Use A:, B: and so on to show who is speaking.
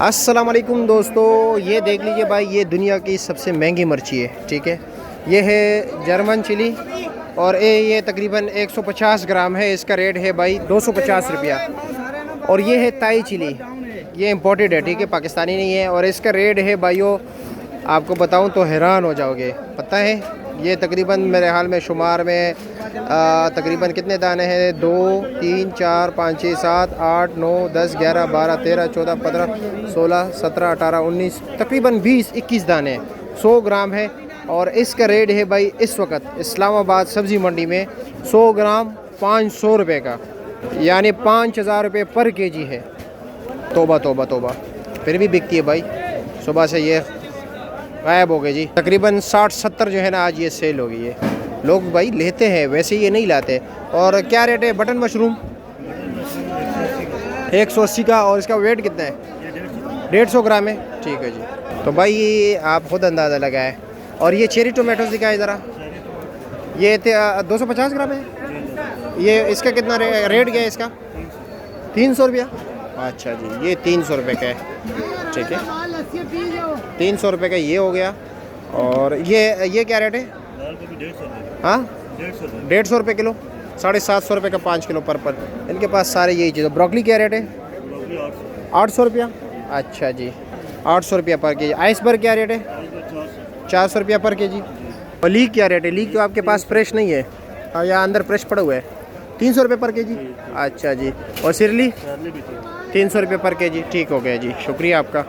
A: अस्सलाम वालेकुम दोस्तों, ये देख लीजिए भाई, ये दुनिया की सबसे महंगी मिर्ची है। ठीक है, ये है जर्मन चिली और ये तकरीबन 150 ग्राम है। इसका रेट है भाई 250 रुपया। और ये है ताई चिली, ये इम्पोर्टेड है, ठीक है, पाकिस्तानी नहीं है। और इसका रेट है भाइयों, आपको बताऊं तो हैरान हो जाओगे। पता है ये तकरीबन मेरे हाल में शुमार में तकरीबन कितने दाने हैं? 2 3 4 5 6 7 8 9 10 11 12 13 14 15 16 17 18 19 तकरीबन 20-21 दाने, 100 ग्राम है। और इसका रेट है भाई इस वक्त इस्लामाबाद सब्ज़ी मंडी में 100 ग्राम 500 रुपये का, यानी 5000 रुपये पर केजी है। तोबा तोबा तोबा, फिर भी बिकती है भाई। सुबह से ये गायब हो गए जी। तकरीबन 60-70 जो है ना, आज ये सेल हो गई है। लोग भाई लेते हैं, वैसे ये नहीं लाते। और क्या रेट है बटन मशरूम? 180 का। और इसका वेट कितना है? 150 ग्राम है। ठीक है जी, तो भाई ये आप खुद अंदाज़ा लगाए। और ये चेरी टोमेटो दिखाए ज़रा, ये 250 ग्राम है। ये इसका कितना रेट क्या है इसका? 300 रुपया। अच्छा जी, ये 300 रुपये का है। ठीक है, 300 रुपये का ये हो गया। और ये क्या रेट है? हाँ, 150 रुपये किलो, 750 रुपये का 5 किलो पर। इनके पास सारे यही चीज़। ब्रोकली क्या रेट है? 800 रुपया। अच्छा जी, 800 रुपया पर के जी। आइसबर्ग क्या रेट है? 400 रुपया पर के जी। और लीक क्या रेट है? लीक तो आपके पास फ्रेश नहीं है, हाँ, या अंदर फ्रेश पड़ा हुआ है। 300 रुपये पर के जी। अच्छा जी। और सिरली 300 रुपये पर के जी। ठीक हो गया जी, शुक्रिया आपका।